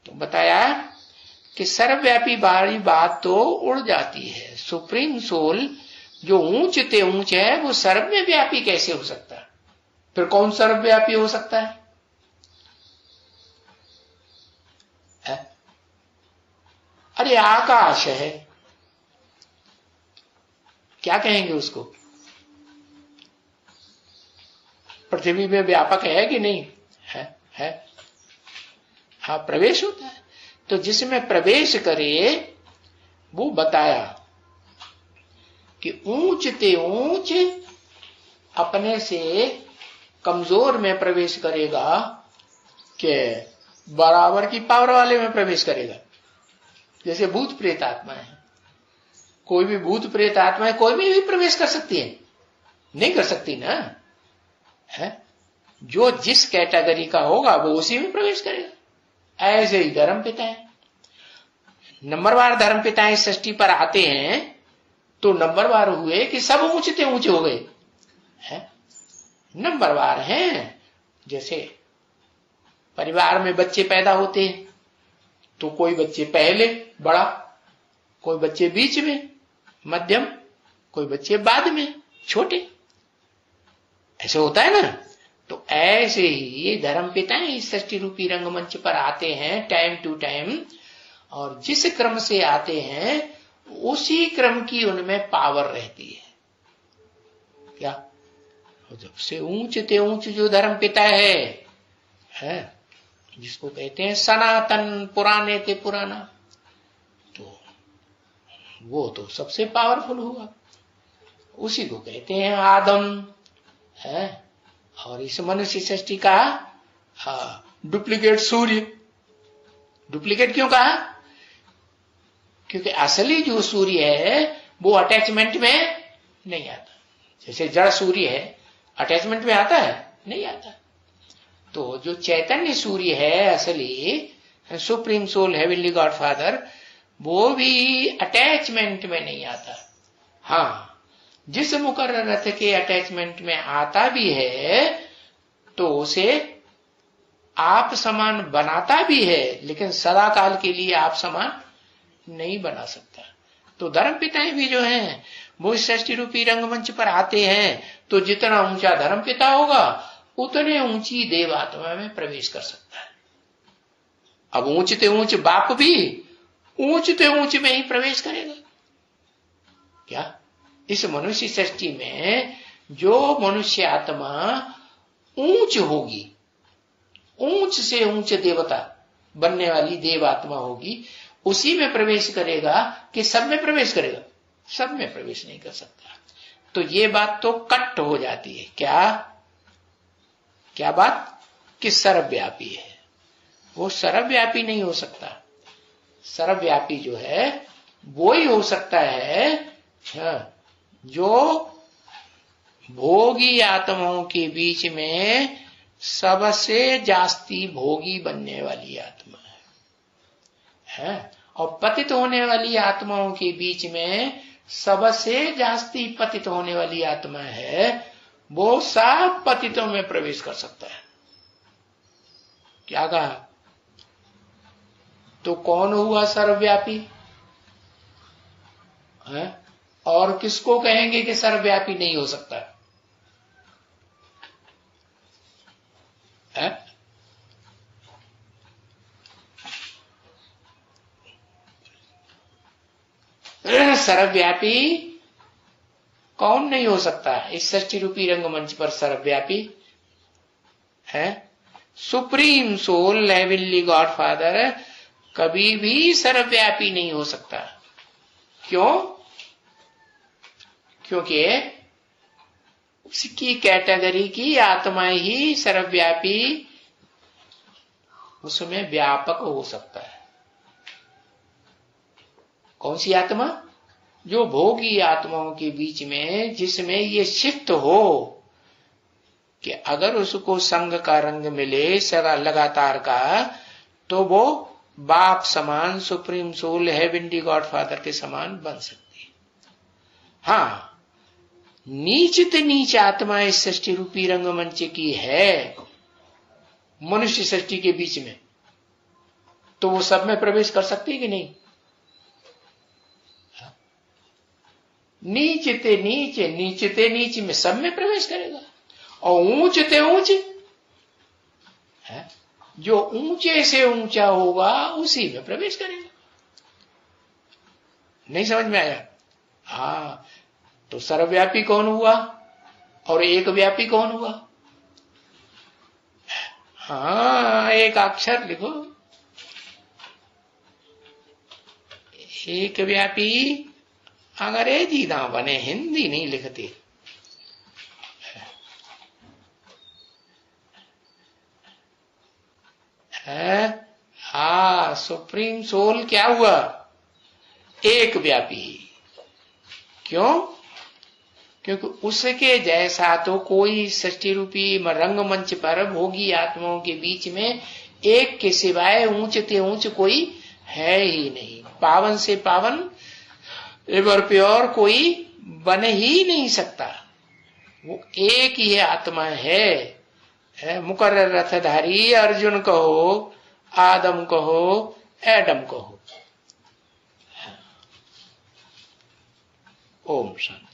तो बताया कि सर्वव्यापी वाली बात तो उड़ जाती है। सुप्रीम सोल जो ऊंच ते ऊंच है वो सर्वव्यापी कैसे हो सकता है? फिर कौन सर्वव्यापी हो सकता है? अरे आकाश है, क्या कहेंगे उसको? पृथ्वी में व्यापक है कि नहीं है? हाँ, प्रवेश होता है। तो जिसमें प्रवेश करे वो बताया कि ऊंच ते ऊंच अपने से कमजोर में प्रवेश करेगा कि बराबर की पावर वाले में प्रवेश करेगा। जैसे भूत प्रेत आत्मा है, कोई भी भूत प्रेत आत्मा है, कोई भी प्रवेश कर सकती है? नहीं कर सकती ना, है? जो जिस कैटेगरी का होगा वो उसी में प्रवेश करेगा। ऐसे ही धर्म पिता है, नंबरवार धर्म पिता सृष्टि पर आते हैं तो नंबरवार हुए कि सब ऊंचते ऊंचे हो गए हैं, नंबरवार हैं। जैसे परिवार में बच्चे पैदा होते हैं तो कोई बच्चे पहले बड़ा, कोई बच्चे बीच में मध्यम, कोई बच्चे बाद में छोटे, ऐसे होता है ना। तो ऐसे ही धर्म पिताएं इस सृष्टि रूपी रंगमंच पर आते हैं टाइम टू टाइम, और जिस क्रम से आते हैं उसी क्रम की उनमें पावर रहती है। क्या? जब से ऊंच ते ऊंच जो धर्म पिता है जिसको कहते हैं सनातन, पुराने ते पुराना, तो वो तो सबसे पावरफुल हुआ, उसी को कहते हैं आदम है। और इस मनुष्य सृष्टि का डुप्लीकेट सूर्य। डुप्लीकेट क्यों कहा? क्योंकि असली जो सूर्य है वो अटैचमेंट में नहीं आता। जैसे जड़ सूर्य है, अटैचमेंट में आता है? नहीं आता। तो जो चैतन्य सूर्य है असली, supreme soul, heavenly God father, वो भी अटैचमेंट में नहीं आता। हाँ, जिस मुकर्रर रथ के अटैचमेंट में आता भी है तो उसे आप समान बनाता भी है, लेकिन सदा काल के लिए आप समान नहीं बना सकता। तो धर्म पिताएं भी जो हैं वो इस सृष्टि रूपी रंगमंच पर आते हैं तो जितना ऊंचा धर्म पिता होगा उतने ऊंची देवात्मा में प्रवेश कर सकता है। अब ऊंचते ऊंच बाप भी ऊंचते ऊंच में ही प्रवेश करेगा। क्या? इस मनुष्य सृष्टि में जो मनुष्य आत्मा ऊंच होगी, ऊंच से ऊंच देवता बनने वाली देवात्मा होगी, उसी में प्रवेश करेगा कि सब में प्रवेश करेगा? सब में प्रवेश नहीं कर सकता। तो ये बात तो कट हो जाती है। क्या बात? कि सर्वव्यापी है। वो सर्वव्यापी नहीं हो सकता। सर्वव्यापी जो है वो ही हो सकता है जो भोगी आत्माओं के बीच में सबसे जास्ती भोगी बनने वाली आत्मा है, और पतित होने वाली आत्माओं के बीच में सबसे जास्ती पतित होने वाली आत्मा है। वो सब पतितों में प्रवेश कर सकता है। क्या कहा? तो कौन हुआ सर्वव्यापी है? और किसको कहेंगे कि सर्वव्यापी नहीं हो सकता है? सर्वव्यापी कौन नहीं हो सकता? इस सृष्टि रूपी रंगमंच पर सर्वव्यापी है supreme soul, heavenly God father कभी भी सर्वव्यापी नहीं हो सकता। क्यों? क्योंकि उसकी कैटेगरी की आत्माएं ही सर्वव्यापी, उसमें व्यापक हो सकता है। कौन सी आत्मा? जो भोगी आत्माओं के बीच में, जिसमें ये शिफ्ट हो कि अगर उसको संग का रंग मिले सदा लगातार का, तो वो बाप समान, supreme soul, heavenly God father के समान बन सकती है। हाँ, नीचित नीच आत्मा इस सृष्टि रूपी रंगमंच की है मनुष्य सृष्टि के बीच में, तो वो सब में प्रवेश कर सकती है कि नहीं? नीचते नीचे, नीचते नीचे में सब में प्रवेश करेगा। और ऊंचते ऊंचे, जो ऊंचे से ऊंचा होगा उसी में प्रवेश करेगा। नहीं समझ में आया? हाँ, तो सर्वव्यापी कौन हुआ और एक व्यापी कौन हुआ? हाँ, एक अक्षर लिखो, एक व्यापी अंग्रेजी ना बने, हिंदी नहीं लिखते। हाँ, सुप्रीम सोल क्या हुआ? एक व्यापी। क्यों? क्योंकि उसके जैसा तो कोई सृष्टि रूपी रंगमंच पर भोगी आत्माओं के बीच में एक के सिवाय ऊंचते ऊंच कोई है ही नहीं। पावन से पावन एवर प्योर कोई बन ही नहीं सकता। वो एक ही आत्मा है। मुकर्रर रथधारी अर्जुन कहो, आदम कहो, एडम कहो। ओम शांति।